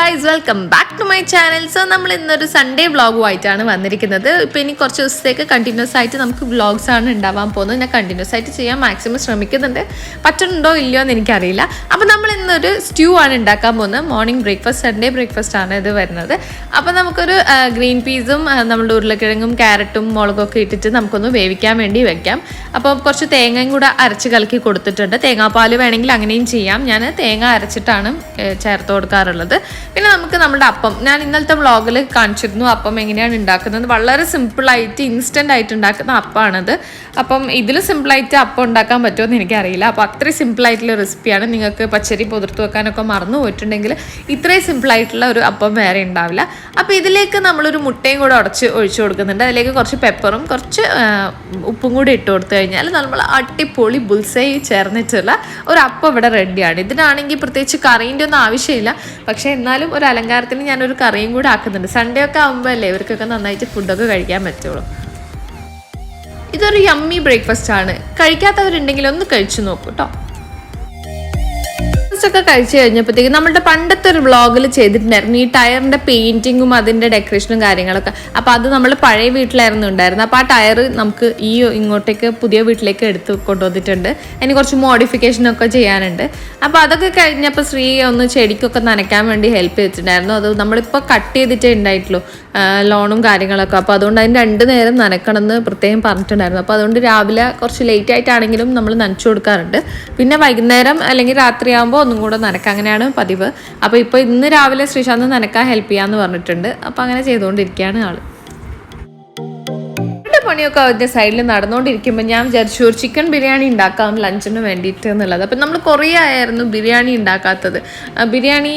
guys, welcome back to my channel. So നമ്മൾ ഇന്നൊരു Sunday വ്ളോഗുമായിട്ടാണ് വന്നിരിക്കുന്നത്. ഇപ്പോൾ ഇനി കുറച്ച് ദിവസത്തേക്ക് കണ്ടിന്യൂസ് ആയിട്ട് നമുക്ക് വ്ളോഗ്സ് ആണ് ഉണ്ടാവാൻ പോകുന്നത്. ഞാൻ കണ്ടിന്യൂസ് ആയിട്ട് ചെയ്യാൻ മാക്സിമം ശ്രമിക്കുന്നുണ്ട്. പറ്റുന്നുണ്ടോ ഇല്ലയോ എന്ന് എനിക്കറിയില്ല. അപ്പോൾ നമ്മൾ ഇന്നൊരു സ്റ്റ്യൂ ആണ് ഉണ്ടാക്കാൻ പോകുന്നത്. മോർണിംഗ് ബ്രേക്ക്ഫാസ്റ്റ്, സൺഡേ ബ്രേക്ക്ഫാസ്റ്റ് ആണ് ഇത് വരുന്നത്. അപ്പോൾ നമുക്കൊരു ഗ്രീൻ പീസും നമ്മുടെ ഉരുളക്കിഴങ്ങും ക്യാരറ്റും മുളകൊക്കെ ഇട്ടിട്ട് നമുക്കൊന്ന് വേവിക്കാൻ വേണ്ടി വെക്കാം. അപ്പോൾ കുറച്ച് തേങ്ങയും കൂടെ അരച്ച് കലക്കി കൊടുത്തിട്ടുണ്ട്. തേങ്ങാപ്പാൽ വേണമെങ്കിൽ അങ്ങനെയും ചെയ്യാം. ഞാൻ തേങ്ങ അരച്ചിട്ടാണ് ചേർത്ത് കൊടുക്കാറുള്ളത്. പിന്നെ നമുക്ക് നമ്മുടെ അപ്പം, ഞാൻ ഇന്നലത്തെ വ്ളോഗിൽ കാണിച്ചിരുന്നു അപ്പം എങ്ങനെയാണ് ഉണ്ടാക്കുന്നത്. വളരെ സിമ്പിളായിട്ട് ഇൻസ്റ്റൻ്റ് ആയിട്ട് ഉണ്ടാക്കുന്ന അപ്പമാണത്. അപ്പം ഇതിൽ സിമ്പിളായിട്ട് അപ്പം ഉണ്ടാക്കാൻ പറ്റുമെന്ന് എനിക്കറിയില്ല. അപ്പോൾ അത്രയും സിമ്പിളായിട്ടുള്ള റെസിപ്പിയാണ്. നിങ്ങൾക്ക് പച്ചരി പുതിർത്ത് വെക്കാനൊക്കെ മറന്നു പോയിട്ടുണ്ടെങ്കിൽ ഇത്രയും സിമ്പിളായിട്ടുള്ള ഒരു അപ്പം വേറെ ഉണ്ടാവില്ല. അപ്പോൾ ഇതിലേക്ക് നമ്മളൊരു മുട്ടയും കൂടെ ഒഴിച്ചു കൊടുക്കുന്നുണ്ട്. അതിലേക്ക് കുറച്ച് പെപ്പറും കുറച്ച് ഉപ്പും കൂടി ഇട്ട് കൊടുത്തു കഴിഞ്ഞാൽ നമ്മൾ അടിപൊളി ബുൾസൈ ചേർന്നിട്ടുള്ള ഒരു അപ്പം ഇവിടെ റെഡിയാണ്. ഇതിനാണെങ്കിൽ പ്രത്യേകിച്ച് കറീൻ്റെ ഒന്നും ആവശ്യമില്ല. പക്ഷേ എന്നാലും ഒരു അലങ്കാരത്തിന് ഞാനൊരു കറിയും കൂടെ ആക്കുന്നുണ്ട്. സൺഡേ ഒക്കെ ആകുമ്പോൾ അല്ലേ ഇവർക്കൊക്കെ നന്നായിട്ട് ഫുഡൊക്കെ കഴിക്കാൻ പറ്റുള്ളൂ. ഇതൊരു യമ്മി ബ്രേക്ക്ഫാസ്റ്റ് ആണ്. കഴിക്കാത്തവരുണ്ടെങ്കിൽ ഒന്ന് കഴിച്ചു നോക്കൂ കേട്ടോ. ഒക്കെ കഴിച്ചു കഴിഞ്ഞപ്പോഴത്തേക്ക് നമ്മുടെ പണ്ടത്തെ ഒരു വ്ളോഗിൽ ചെയ്തിട്ടുണ്ടായിരുന്നു ഈ ടയറിന്റെ പെയിന്റിങ്ങും അതിന്റെ ഡെക്കറേഷനും കാര്യങ്ങളൊക്കെ. അപ്പോൾ അത് നമ്മൾ പഴയ വീട്ടിലായിരുന്നു ഉണ്ടായിരുന്നത്. അപ്പോൾ ആ ടയർ നമുക്ക് ഇങ്ങോട്ടേക്ക് പുതിയ വീട്ടിലേക്ക് എടുത്ത് കൊണ്ടുവന്നിട്ടുണ്ട്. അതിന് കുറച്ച് മോഡിഫിക്കേഷനൊക്കെ ചെയ്യാനുണ്ട്. അപ്പോൾ അതൊക്കെ കഴിഞ്ഞപ്പോൾ ശ്രീ ഒന്ന് ചെടിക്കൊക്കെ നനയ്ക്കാൻ വേണ്ടി ഹെൽപ്പ് ചെയ്തിട്ടുണ്ടായിരുന്നു. അത് നമ്മളിപ്പോൾ കട്ട് ചെയ്തിട്ടേ ഉണ്ടായിട്ടുള്ളൂ ലോണും കാര്യങ്ങളൊക്കെ. അപ്പോൾ അതുകൊണ്ട് അതിന് 2 നേരം നനയ്ക്കണമെന്ന് പ്രത്യേകം പറഞ്ഞിട്ടുണ്ടായിരുന്നു. അപ്പോൾ അതുകൊണ്ട് രാവിലെ കുറച്ച് ലേറ്റ് ആയിട്ടാണെങ്കിലും നമ്മൾ നനച്ചു കൊടുക്കാറുണ്ട്. പിന്നെ വൈകുന്നേരം അല്ലെങ്കിൽ രാത്രിയാകുമ്പോൾ ഒന്നും കൂടെ നനക്കാം, അങ്ങനെയാണ് പതിവ്. അപ്പോൾ ഇപ്പോൾ ഇന്ന് രാവിലെ ശ്രീശാന്ത് നനക്കാൻ ഹെൽപ്പ് ചെയ്യാമെന്ന് പറഞ്ഞിട്ടുണ്ട്. അപ്പോൾ അങ്ങനെ ചെയ്തുകൊണ്ടിരിക്കുകയാണ് ആൾ. പണിയൊക്കെ അതിൻ്റെ സൈഡിൽ നടന്നുകൊണ്ടിരിക്കുമ്പോൾ ഞാൻ വിചാരിച്ചു ഒരു ചിക്കൻ ബിരിയാണി ഉണ്ടാക്കാം ലഞ്ചിന് വേണ്ടിയിട്ട് എന്നുള്ളത്. അപ്പം നമ്മൾ കുറേ ആയിരുന്നു ബിരിയാണി ഉണ്ടാക്കാത്തത്. ബിരിയാണി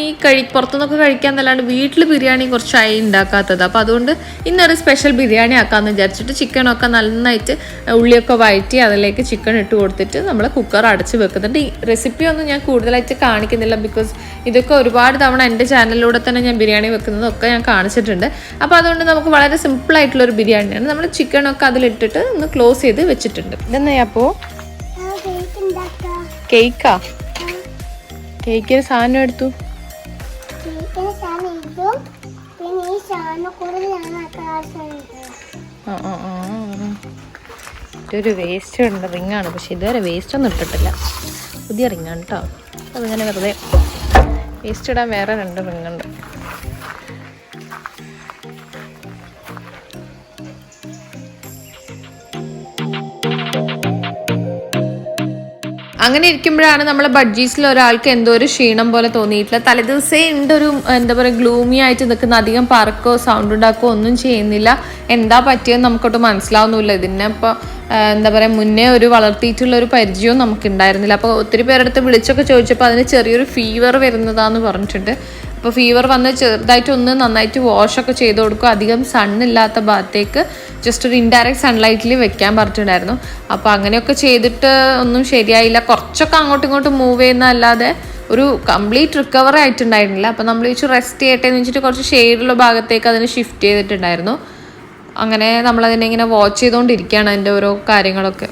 പുറത്തുനിന്നൊക്കെ കഴിക്കാമെന്നല്ലാണ്ട് വീട്ടിൽ ബിരിയാണി കുറച്ചായി ഉണ്ടാക്കാത്തത്. അപ്പോൾ അതുകൊണ്ട് ഇന്നൊരു സ്പെഷ്യൽ ബിരിയാണി ആക്കാമെന്ന് വിചാരിച്ചിട്ട് ചിക്കനൊക്കെ നന്നായിട്ട് ഉള്ളിയൊക്കെ വഴറ്റി അതിലേക്ക് ചിക്കൻ ഇട്ട് കൊടുത്തിട്ട് നമ്മൾ കുക്കർ അടച്ച് വെക്കുന്നുണ്ട്. ഈ റെസിപ്പി ഒന്നും ഞാൻ കൂടുതലായിട്ട് കാണിക്കുന്നില്ല. ബിക്കോസ് ഇതൊക്കെ ഒരുപാട് തവണ എൻ്റെ ചാനലിലൂടെ തന്നെ ഞാൻ ബിരിയാണി വെക്കുന്നതൊക്കെ ഞാൻ കാണിച്ചിട്ടുണ്ട്. അപ്പോൾ അതുകൊണ്ട് നമുക്ക് വളരെ സിമ്പിളായിട്ടുള്ളൊരു ബിരിയാണിയാണ്. നമ്മൾ ചിക്കനൊക്കെ അതിലിട്ടിട്ട് ഒന്ന് ക്ലോസ് ചെയ്ത് വെച്ചിട്ടുണ്ട്. ഇതെന്നാ അപ്പോ കേക്കാ? കേക്കിന് സാധനം എടുത്തു. ഇതൊരു വേസ്റ്റ് ഉണ്ട്, റിങ്ങാണ്. പക്ഷെ ഇതുവരെ വേസ്റ്റ് ഒന്നും ഇട്ടിട്ടില്ല. പുതിയ റിങ്ങാണ് കേട്ടോ. അതിങ്ങനെ വെറുതെ വേസ്റ്റ് ഇടാൻ വേറെ 2 റിങ്ങുണ്ട്. അങ്ങനെ ഇരിക്കുമ്പോഴാണ് നമ്മളെ ബഡ്ജീസിൽ ഒരാൾക്ക് എന്തോ ഒരു ക്ഷീണം പോലെ തോന്നിയിട്ടില്ല. തലേദിവസേ ഉണ്ടൊരു എന്താ പറയുക ഗ്ലൂമി ആയിട്ട് നിൽക്കുന്ന, അധികം പറക്കോ സൗണ്ട് ഉണ്ടാക്കുകയോ ഒന്നും ചെയ്യുന്നില്ല. എന്താ പറ്റിയെന്ന് നമുക്കൊട്ട് മനസ്സിലാവുന്നില്ല. ഇതിനെ ഇപ്പോൾ എന്താ പറയുക മുന്നേ ഒരു വളർത്തിയിട്ടുള്ള ഒരു പരിചയവും നമുക്കുണ്ടായിരുന്നില്ല. അപ്പോൾ ഒത്തിരി പേരെടുത്ത് വിളിച്ചൊക്കെ ചോദിച്ചപ്പോൾ അതിന് ചെറിയൊരു ഫീവർ വരുന്നതാന്ന് പറഞ്ഞിട്ടുണ്ട്. അപ്പോൾ ഫീവർ വന്ന് ചെറുതായിട്ടൊന്ന് നന്നായിട്ട് വാഷൊക്കെ ചെയ്ത് കൊടുക്കുക. അധികം സണ്ണില്ലാത്ത ഭാഗത്തേക്ക് ജസ്റ്റ് ഒരു ഇൻഡയറക്റ്റ് സൺലൈറ്റിൽ വെക്കാൻ പറഞ്ഞിട്ടുണ്ടായിരുന്നു. അപ്പോൾ അങ്ങനെയൊക്കെ ചെയ്തിട്ട് ഒന്നും ശരിയായില്ല. കുറച്ചൊക്കെ അങ്ങോട്ടും ഇങ്ങോട്ടും മൂവ് ചെയ്യുന്നതല്ലാതെ ഒരു കംപ്ലീറ്റ് റിക്കവറി ആയിട്ടുണ്ടായിരുന്നില്ല. അപ്പോൾ നമ്മൾ വെച്ച് റെസ്റ്റ് ചെയ്യട്ടെ എന്ന് വെച്ചിട്ട് കുറച്ച് ഷെയ്ഡുള്ള ഭാഗത്തേക്ക് അതിന് ഷിഫ്റ്റ് ചെയ്തിട്ടുണ്ടായിരുന്നു. അങ്ങനെ നമ്മളതിനെ ഇങ്ങനെ വാച്ച് ചെയ്തുകൊണ്ടിരിക്കുകയാണ് അതിൻ്റെ ഓരോ കാര്യങ്ങളൊക്കെ.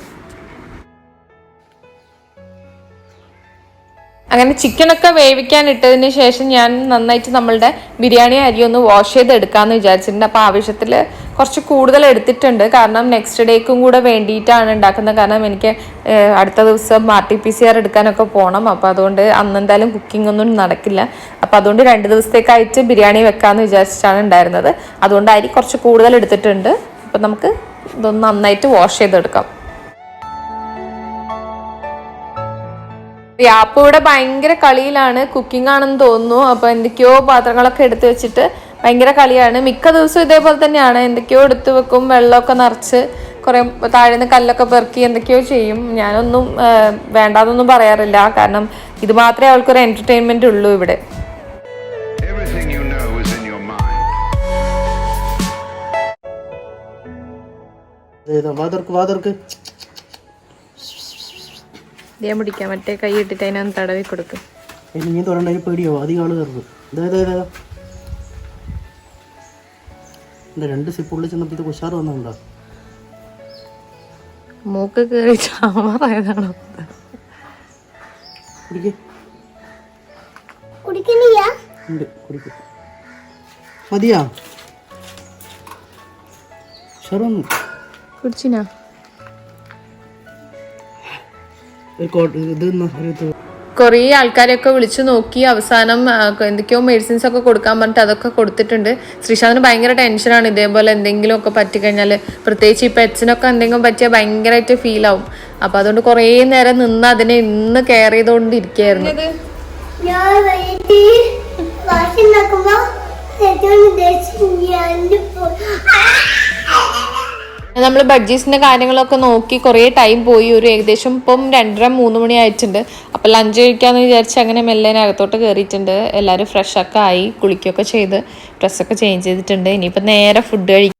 അങ്ങനെ ചിക്കനൊക്കെ വേവിക്കാൻ ഇട്ടതിന് ശേഷം ഞാൻ നന്നായിട്ട് നമ്മളുടെ ബിരിയാണി അരി ഒന്ന് വാഷ് ചെയ്തെടുക്കാമെന്ന് വിചാരിച്ചിട്ടുണ്ട്. അപ്പോൾ ആവശ്യത്തിൽ കുറച്ച് കൂടുതൽ എടുത്തിട്ടുണ്ട്. കാരണം നെക്സ്റ്റ് ഡേക്കും കൂടെ വേണ്ടിയിട്ടാണ് ഉണ്ടാക്കുന്നത്. കാരണം എനിക്ക് അടുത്ത ദിവസം RT-PCR എടുക്കാനൊക്കെ പോകണം. അപ്പോൾ അതുകൊണ്ട് അന്ന് എന്തായാലും കുക്കിംഗ് ഒന്നും നടക്കില്ല. അപ്പോൾ അതുകൊണ്ട് 2 ദിവസത്തേക്കായിട്ട് ബിരിയാണി വെക്കാമെന്ന് വിചാരിച്ചിട്ടാണ് ഉണ്ടായിരുന്നത്. അതുകൊണ്ട് അരി കുറച്ച് കൂടുതൽ എടുത്തിട്ടുണ്ട്. അപ്പോൾ നമുക്ക് ഇതൊന്ന് നന്നായിട്ട് വാഷ് ചെയ്തെടുക്കാം. യാപ്പ ഇവിടെ ഭയങ്കര കളിയിലാണ്, കുക്കിംഗ് ആണെന്ന് തോന്നുന്നു. അപ്പോൾ എന്തൊക്കെയോ പാത്രങ്ങളൊക്കെ എടുത്ത് വെച്ചിട്ട് ഭയങ്കര കളിയാണ്. മിക്ക ദിവസവും ഇതേപോലെ തന്നെയാണ്. എന്തൊക്കെയോ എടുത്ത് വെക്കും, വെള്ളമൊക്കെ നിറച്ച് കുറേ താഴ്ന്ന് കല്ലൊക്കെ പെറുക്കി എന്തൊക്കെയോ ചെയ്യും. ഞാനൊന്നും വേണ്ടാന്നൊന്നും പറയാറില്ല. കാരണം ഇത് മാത്രമേ അവൾക്കൊരു എൻ്റർടൈൻമെൻ്റ് ഉള്ളൂ ഇവിടെ. ഞാൻ പിടിക്കാം, മറ്റേ കൈ ഇട്ടിട്ട് അതിനകത്ത് തടവി കൊടുക്കും. പേടിയോ അധികം ആള് കയറുന്നു. 2 സിപ്പ് ഉള്ളിൽ ചെന്നപ്പോ ഇത് ഉഷാറ് വന്നുണ്ടോ? മൂക്ക് കയറി ചാമറായതാണോ? ഉണ്ട് കുടിക്കും. മതിയാ ഉഷാറൊന്നു കുടിച്ചിനാ ഇത് കുറേ ആൾക്കാരെയൊക്കെ വിളിച്ചു നോക്കി അവസാനം എന്തൊക്കെയോ മെഡിസിൻസ് ഒക്കെ കൊടുക്കാൻ പറഞ്ഞിട്ട് അതൊക്കെ കൊടുത്തിട്ടുണ്ട്. ശ്രീശാന്തിന് ഭയങ്കര ടെൻഷനാണ് ഇതേപോലെ എന്തെങ്കിലും ഒക്കെ പറ്റിക്കഴിഞ്ഞാൽ, പ്രത്യേകിച്ച് ഈ പെറ്റ്സിനൊക്കെ എന്തെങ്കിലും പറ്റിയാൽ ഭയങ്കരമായിട്ട് ഫീൽ ആവും. അപ്പം അതുകൊണ്ട് കുറേ നേരം നിന്ന് അതിനെ ഇന്ന് കെയർ ചെയ്തുകൊണ്ടിരിക്കുകയായിരുന്നു. നമ്മൾ ബഡ്ജീസിന്റെ കാര്യങ്ങളൊക്കെ നോക്കി കുറേ ടൈം പോയി. ഒരു ഏകദേശം ഇപ്പം 2:30-3 മണി ആയിട്ടുണ്ട്. അപ്പം ലഞ്ച് കഴിക്കാമെന്ന് വിചാരിച്ച് അങ്ങനെ മെല്ലേനെ അകത്തോട്ട് കയറിയിട്ടുണ്ട്. എല്ലാവരും ഫ്രഷൊക്കെ ആയി കുളിക്കുകയൊക്കെ ചെയ്ത് ഡ്രസ്സൊക്കെ ചേഞ്ച് ചെയ്തിട്ടുണ്ട്. ഇനിയിപ്പം നേരെ ഫുഡ് കഴിക്കും.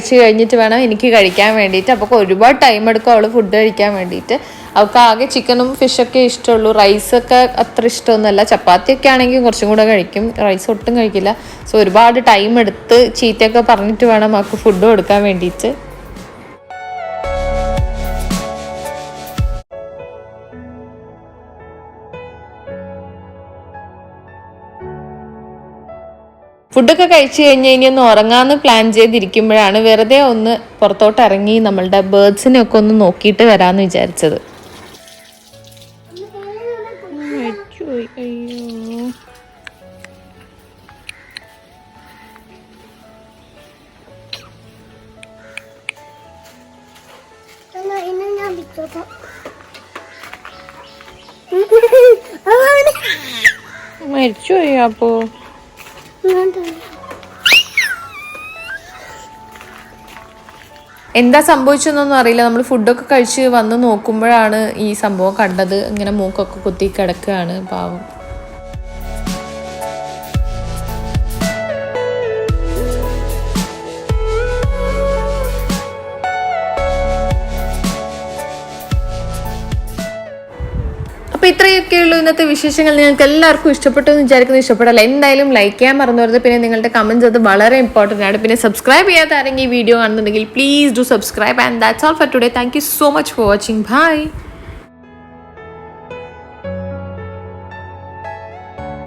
കഴിച്ച് കഴിഞ്ഞിട്ട് വേണം എനിക്ക് കഴിക്കാൻ വേണ്ടിയിട്ട്. അപ്പോൾ ഒരുപാട് ടൈം എടുക്കും അവൾ ഫുഡ് കഴിക്കാൻ വേണ്ടിയിട്ട്. അവൾക്ക് ആകെ ചിക്കനും ഫിഷൊക്കെ ഇഷ്ടമുള്ളൂ. റൈസൊക്കെ അത്ര ഇഷ്ടമൊന്നുമല്ല. ചപ്പാത്തിയൊക്കെ ആണെങ്കിൽ കുറച്ചും കൂടെ കഴിക്കും, റൈസ് ഒട്ടും കഴിക്കില്ല. സോ ഒരുപാട് ടൈം എടുത്ത് ചീത്തയൊക്കെ പറഞ്ഞിട്ട് വേണം അവൾക്ക് ഫുഡ് കൊടുക്കാൻ വേണ്ടിയിട്ട്. ഫുഡൊക്കെ കഴിച്ച് കഴിഞ്ഞ് ഇനി ഒന്ന് ഉറങ്ങാമെന്ന് പ്ലാൻ ചെയ്തിരിക്കുമ്പോഴാണ് വെറുതെ ഒന്ന് പുറത്തോട്ട് ഇറങ്ങി നമ്മളുടെ ബേർഡ്സിനെ ഒക്കെ ഒന്ന് നോക്കിയിട്ട് വരാമെന്ന് വിചാരിച്ചത്. മരിച്ചുപോയി. അപ്പോ എന്താ സംഭവിച്ചെന്നൊന്നും അറിയില്ല. നമ്മൾ ഫുഡൊക്കെ കഴിച്ച് വന്ന് നോക്കുമ്പോഴാണ് ഈ സംഭവം കണ്ടത്. ഇങ്ങനെ മൂക്കൊക്കെ കുത്തി കിടക്കുകയാണ് പാവം. അപ്പോൾ ഇത്രയൊക്കെയുള്ളൂ ഇന്നത്തെ വിശേഷങ്ങൾ. നിങ്ങൾക്ക് എല്ലാവർക്കും ഇഷ്ടപ്പെട്ടു എന്ന് വിചാരിക്കുന്നു. ഇഷ്ടപ്പെടല്ല എന്തായാലും ലൈക്ക് ചെയ്യാൻ മറന്നു വരുന്നത്. പിന്നെ നിങ്ങളുടെ കമൻറ്റ്സ് അത് വളരെ ഇമ്പോർട്ടൻ്റ് ആണ്. പിന്നെ സബ്സ്ക്രൈബ് ചെയ്യാത്ത ആരെങ്കിലും ഈ വീഡിയോ കാണുന്നുണ്ടെങ്കിൽ please do subscribe. And that's all for today. Thank you so much for watching. By.